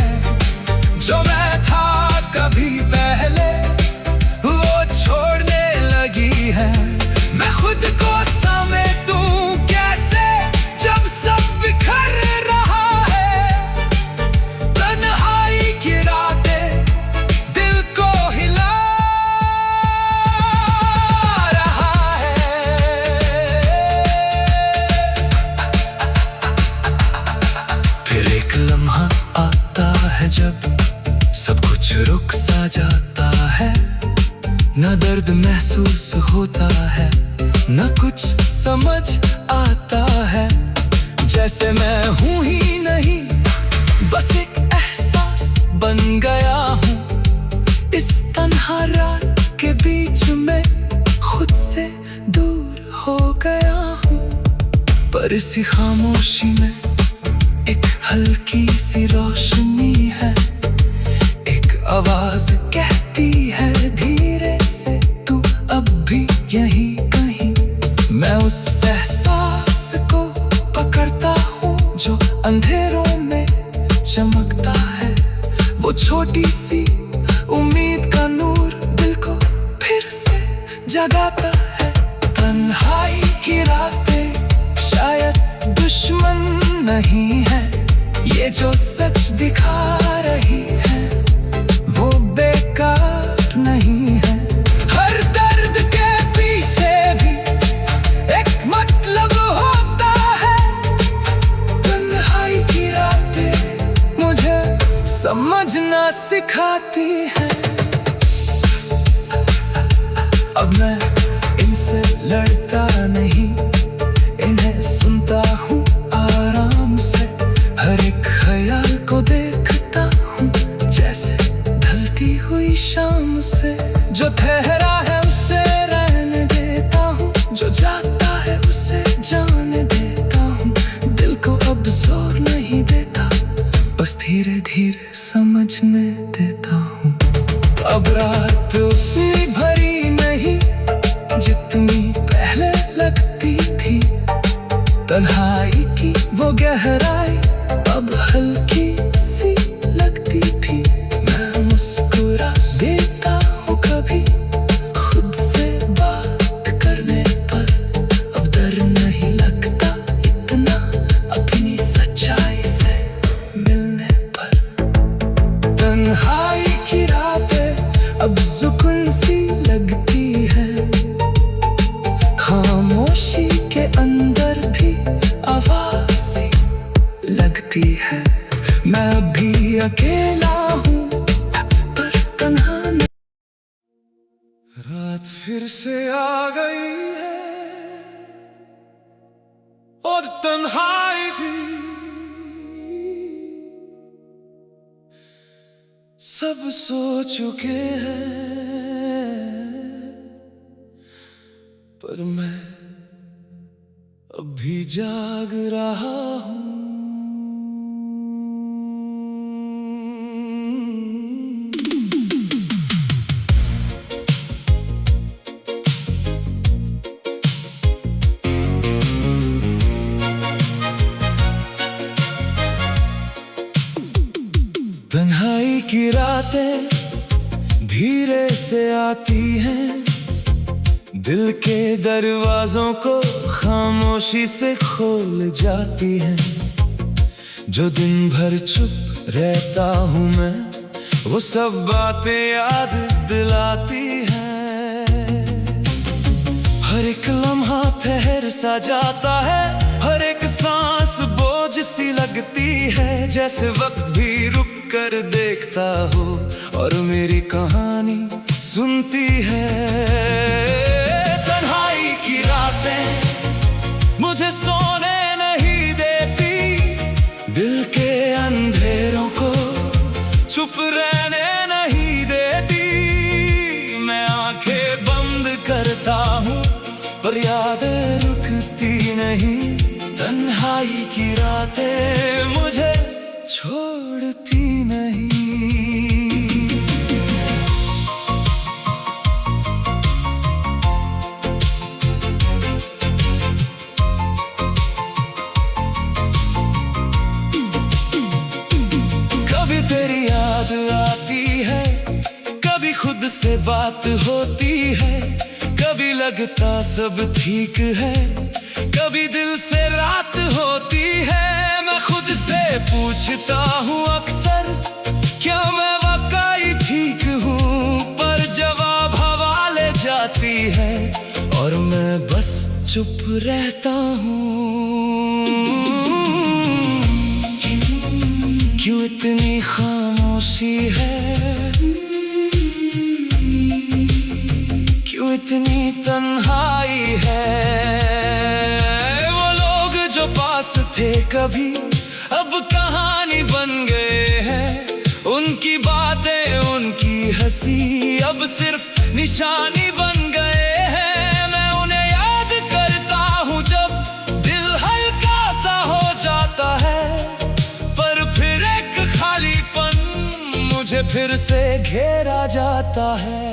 [SPEAKER 1] जो मैं था कभी पहले वो छोड़ने लगी है। मैं खुद को समेटूं कैसे जब सब बिखर रहा है। तन्हाई की रातें दिल को हिला जब सब कुछ रुक सा जाता है। न दर्द महसूस होता है, न कुछ समझ आता है। जैसे मैं हूँ ही नहीं, बस एक एहसास बन गया हूँ। इस तन्हा रात के बीच में खुद से दूर हो गया हूँ। पर इसी खामोशी में एक हल्की सी रोशनी है। एक आवाज कहती है धीरे से, तू अब भी यहीं कहीं। मैं उस एहसास को पकड़ता हूँ जो अंधेरों में चमकता है। वो छोटी सी उम्मीद का नूर दिल को फिर से जगाता है। तन्हाई की रातें शायद दुश्मन नहीं है, ये जो सच दिखा रही है वो बेकार नहीं है। हर दर्द के पीछे भी एक मतलब होता है। तन्हाई की रातें मुझे समझना सिखाती है। अब मैं इनसे लड़ता नहीं, इन्हें सुनता हूँ आराम से। हर एक ख्याल को देखता हूँ जैसे ढलती हुई शाम से। जो ठहरा है उसे रहने देता हूँ, जो जाता है उसे जाने देता हूँ। दिल को अब जोर नहीं देता, बस धीरे धीरे समझने देता हूँ। अब रात उतनी भरी नहीं जितनी पहले लगती थी, तन्हाई की वो गहराई अब हल्की सी लगती थी। मैं मुस्कुरा देता हूँ कभी खुद से बात करने पर, अब डर नहीं लगता इतना अपनी सच्चाई से मिलने पर। तन्हाई की रातें अब सुकून सी लगती है, खामोशी के अंदर भी आवाज सी लगती है। मैं अभी अकेला हूँ पर तन्हा नहीं। रात फिर से आ गई है और तन्हाई भी। सब सो चुके हैं पर मैं अभी जाग रहा हूँ। तन्हाई की रातें धीरे से आती हैं, दिल के दरवाजों को खामोशी से खोल जाती हैं। जो दिन भर चुप रहता हूँ मैं, वो सब बातें याद दिलाती हैं। हर एक लम्हा ठहर सा जाता है, हर एक सांस बोझ सी लगती है। जैसे वक्त भी रुक कर देखता हो और मेरी कहानी सुनती है। तन्हाई की रातें मुझे सोने नहीं देती, दिल के अंधेरों को चुप रहने नहीं देती। मैं आंखें बंद करता हूँ पर यादें रुकती नहीं। तन्हाई की रातें मुझे छोड़ती नहीं। कभी तेरी याद आती है, कभी खुद से बात होती है। कभी लगता सब ठीक है, कभी दिल से रात होती है। मैं खुद से पूछता हूँ अक्सर, क्या मैं वाकई ठीक हूँ? पर जवाब हवा ले जाती है और मैं बस चुप रहता हूँ। क्यों इतनी खामोशी है, क्यों इतनी तन्हाई है? वो लोग जो पास थे कभी अब कहानी बन गए हैं। उनकी बातें उनकी हंसी अब सिर्फ निशानी बन गए हैं। मैं उन्हें याद करता हूँ जब दिल हल्का सा हो जाता है, पर फिर एक खालीपन मुझे फिर से घेरा जाता है।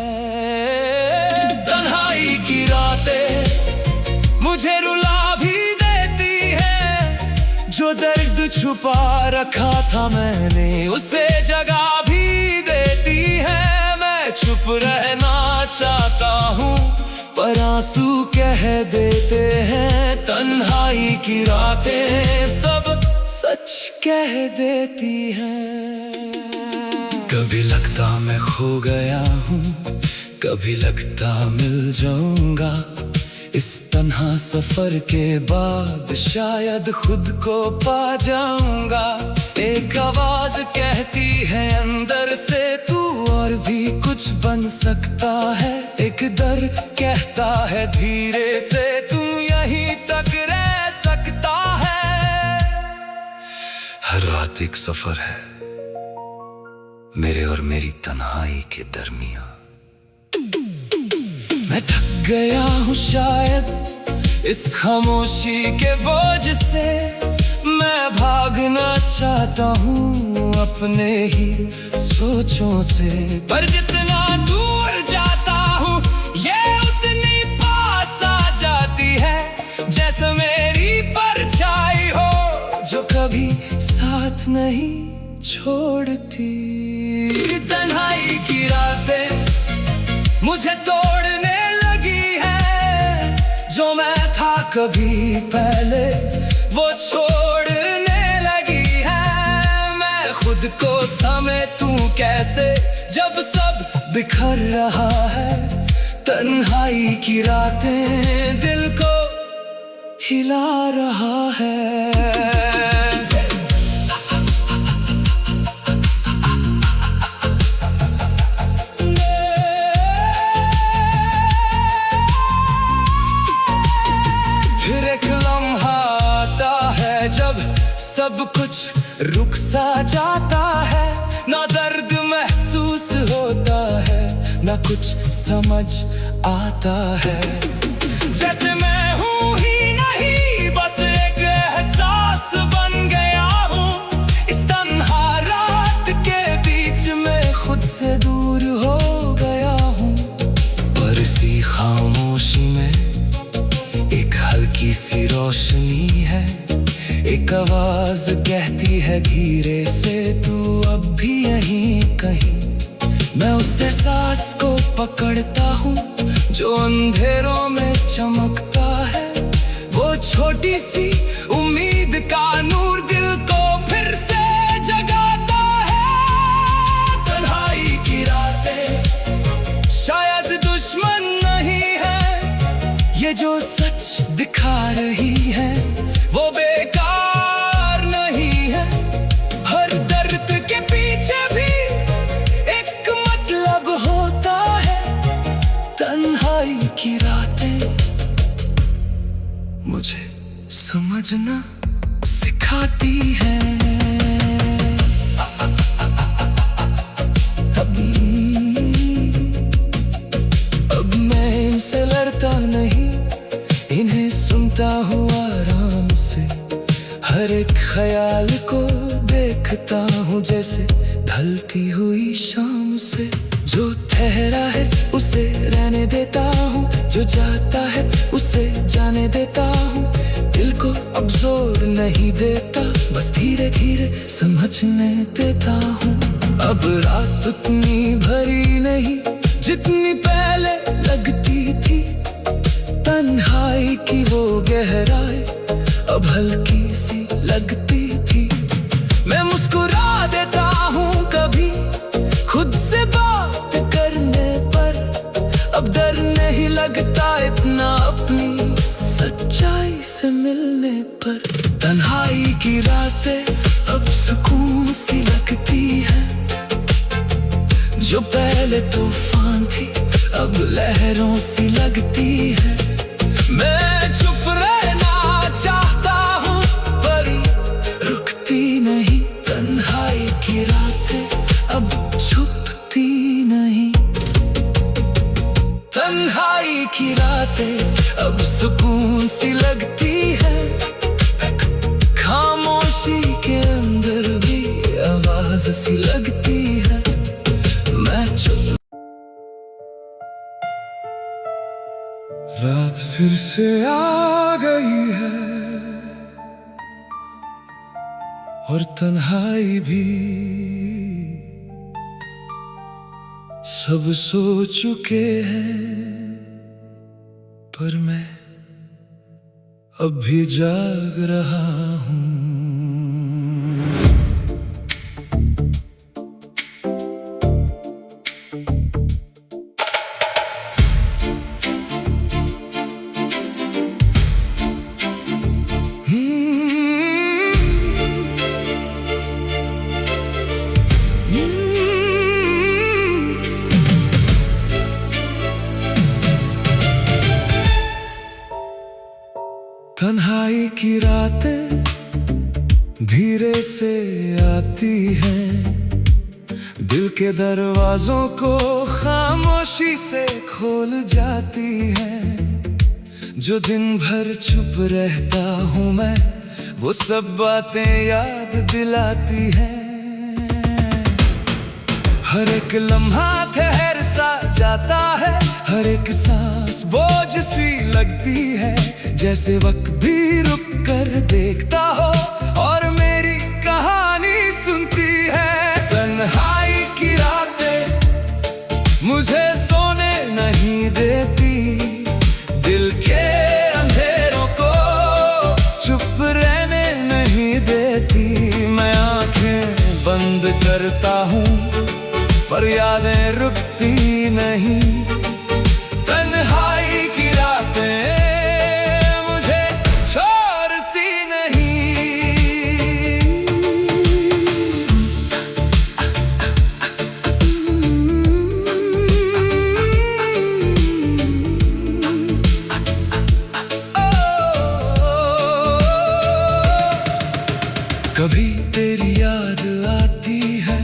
[SPEAKER 1] तन्हाई की रातें मुझे रुला भी देती है, जो दर्द छुपा रखा था मैंने उसे जगा भी देती है। मैं चुप रहना चाहता हूँ पर आंसू कह देते हैं। तन्हाई की रातें सब सच कह देती हैं। कभी लगता मैं खो गया हूँ, कभी लगता मिल जाऊंगा। इस तन्हा सफर के बाद शायद खुद को पा जाऊंगा। एक आवाज कहती है अंदर से, तू और भी कुछ बन सकता है। एक डर कहता है धीरे से तू यहीं तक रह सकता है। हर रात एक सफर है मेरे और मेरी तन्हाई के दरमियां। मैं थक गया हूँ शायद इस खामोशी के बोझ से। मैं भागना चाहता हूँ अपने ही सोचों से, पर जितना दूर जाता हूँ ये उतनी पास आ जाती है। जैसे मेरी परछाई हो जो कभी साथ नहीं छोड़ती। तन्हाई की रातें मुझे तोड़ने लगी है। जो मैं था कभी पहले वो छोड़ने लगी है। मैं खुद को समेटूं कैसे जब सब बिखर रहा है। तन्हाई की रातें दिल को हिला रहा है। सब कुछ रुक सा जाता है। ना दर्द महसूस होता है ना कुछ समझ आता है। जैसे मैं हूँ ही नहीं बस एक एहसास बन गया हूँ। इस तन्हा रात के बीच में खुद से दूर हो गया हूँ। पर इसी खामोशी में एक हल्की सी रोशनी है। एक आवाज कहती है धीरे से तू अब भी यहीं कहीं। मैं उस एहसास को पकड़ता हूँ जो अंधेरों में चमकता है। वो छोटी सी उम्मीद का नूर दिल को फिर से जगाता है। तन्हाई की रातें शायद दुश्मन नहीं है। ये जो सच दिखा रही है वो बेकार नहीं है। हर दर्द के पीछे भी एक मतलब होता है। तन्हाई की रातें मुझे समझना सिखाती है। अब मैं इनसे लड़ता नहीं, इन्हें सुनता हूँ आराम से। हर एक ख्याल को देखता हूँ जैसे ढलती हुई शाम से। जो ठहरा है उसे रहने देता हूँ, जो जाता है उसे जाने देता हूँ। दिल को अब जोर नहीं देता, बस धीरे धीरे समझने देता हूँ। अब रात उतनी भरी नहीं जितनी पहले लगती थी। तन्हाई की वो गहराई अब हल्की सी लगती थी। मैं मुस्कुरा देता हूँ कभी खुद से बात करने पर। अब डर नहीं लगता इतना अपनी सच्चाई से मिलने पर। तन्हाई की रातें अब सुकून सी लगती हैं। जो पहले तूफान थी अब लहरों सी लगती है। मैं चुप रहना चाहता हूँ पर रुकती नहीं। तन्हाई की रातें अब छुपती नहीं। तन्हाई की रातें अब सुकून सी लगती है। खामोशी के अंदर भी आवाज सी लगती है। मैं चुप। रात फिर से आ गई है और तन्हाई भी। सब सो चुके हैं पर मैं अब भी जाग रहा हूँ। तन्हाई की रातें धीरे से आती हैं, दिल के दरवाजों को खामोशी से खोल जाती हैं। जो दिन भर चुप रहता हूँ मैं, वो सब बातें याद दिलाती हैं। हर एक लम्हा ठहर सा जाता है, हर एक सांस बोझ सी लगती है, जैसे वक्त भी रुक कर देखता हो और मेरी कहानी सुनती है। तन्हाई की रातें मुझे सोने नहीं देती, दिल के अंधेरों को चुप रहने नहीं देती। मैं आंखें बंद करता हूँ पर यादें रुकती नहीं। तन्हाई की रातें मुझे छोड़ती नहीं। कभी तेरी याद आती है,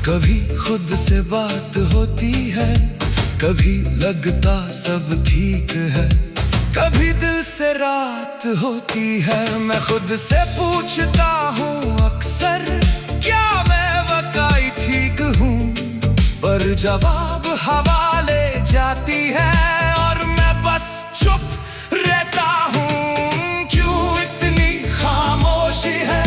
[SPEAKER 1] कभी खुद से बात होती है, कभी लगता सब ठीक है, कभी दिल से रात होती है। मैं खुद से पूछता हूँ अक्सर, क्या मैं वाकई ठीक हूँ? पर जवाब हवा ले जाती है और मैं बस चुप रहता हूँ। क्यों इतनी खामोशी है,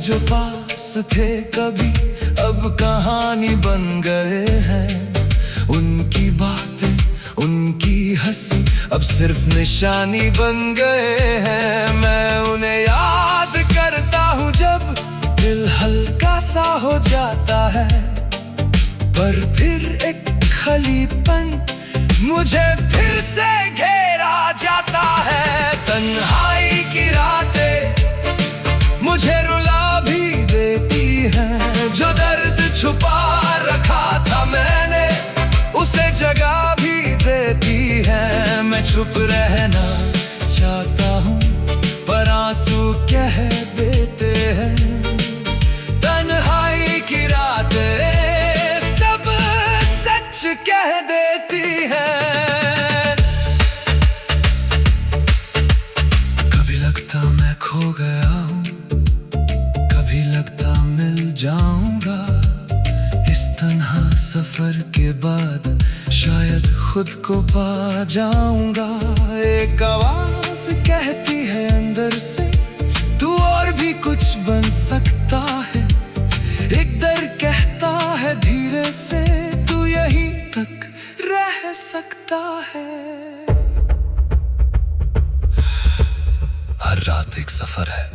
[SPEAKER 1] जो पास थे कभी अब कहानी बन गए हैं। उनकी बातें, उनकी हंसी अब सिर्फ निशानी बन गए हैं। मैं उन्हें याद करता हूँ जब दिल हल्का सा हो जाता है, पर फिर एक खालीपन मुझे फिर से घेरा जाता है। तन्हाई की रातें मुझे रुला भी देती हैं, जो दर्द छुपा रखा था मैंने उसे जगह भी देती है। मैं चुप रहना चाहता हूँ पर आंसू कह देते हैं। तन्हाई की रातें सब सच कह देती हैं। कभी लगता मैं खो गया हूँ, लगता मिल जाऊंगा। इस तन्हा सफर के बाद शायद खुद को पा जाऊंगा। एक आवाज कहती है अंदर से, तू और भी कुछ बन सकता है। एक दर कहता है धीरे से, तू यहीं तक रह सकता है। हर रात एक सफर है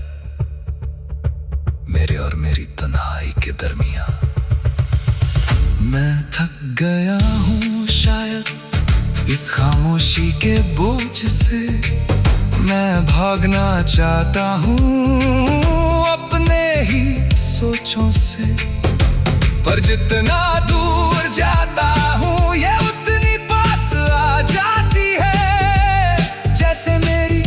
[SPEAKER 1] मेरे और मेरी तन्हाई के दरमियां। मैं थक गया हूँ शायद इस खामोशी के बोझ से। मैं भागना चाहता हूँ अपने ही सोचों से, पर जितना दूर जाता हूँ ये उतनी पास आ जाती है। जैसे मेरी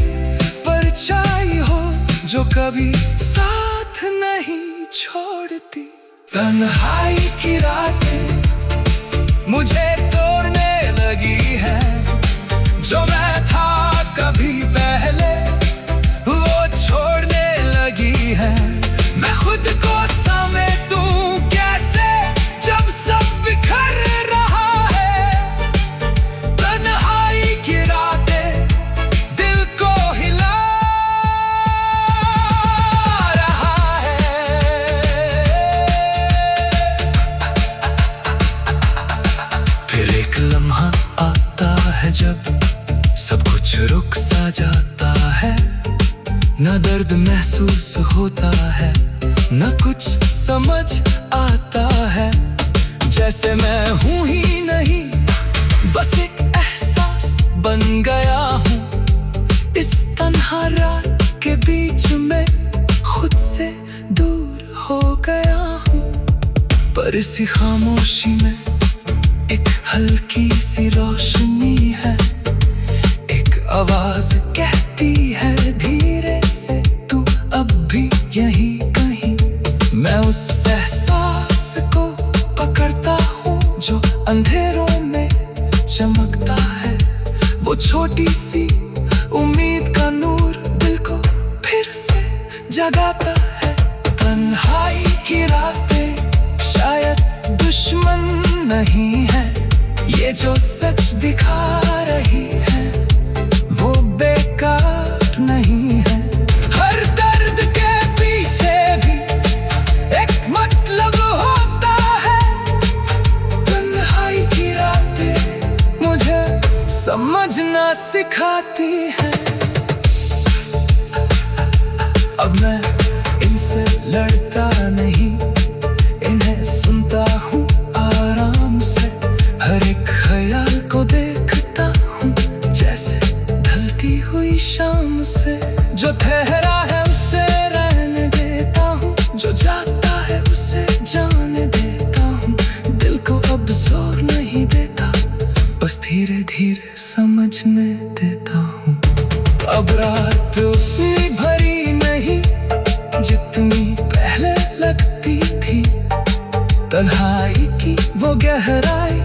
[SPEAKER 1] परछाई हो जो कभी साथ नहीं छोड़ती। तन्हाई की रातें मुझे तोड़ने लगी है, जो मैं था कभी पहले वो छोड़ने लगी है। मैं खुद को समेटूं कैसे जब सब बिखर रहा है। तन्हाई की रातें दिल को हिला लम्हा आता है जब सब कुछ रुक सा जाता है। न दर्द महसूस होता है, न कुछ समझ आता है। जैसे मैं हूँ ही नहीं, बस एक एहसास बन गया हूँ। इस तन्हा रात के बीच में खुद से दूर हो गया हूँ। पर इसी खामोशी में एक हल्की सी रोशनी है। एक आवाज कहती है धीरे से, तू अब भी यहीं कहीं। मैं उस एहसास को पकड़ता हूँ जो अंधेरों में चमकता है। वो छोटी सी उम्मीद का नूर दिल को फिर से जगाता है। तन्हाई की रातें शायद दुश्मन नहीं है, ये जो सच दिखा रही है वो बेकार नहीं है। हर दर्द के पीछे भी एक मतलब होता है। तन्हाई की रातें मुझे समझना सिखाती है। अब मैं इनसे लड़ता नहीं, इन्हें सुनता हूँ आराम से। हर एक ख्याल को देखता हूँ जैसे ढलती हुई शाम से। जो ठहरा है उसे रहने देता हूँ, जो जाता है उसे जाने देता हूँ। दिल को अब जोर नहीं देता, बस धीरे धीरे समझने देता हूँ। अब रात उतनी भरी नहीं जितनी पहले लगती थी। तन्हाई की वो गहराई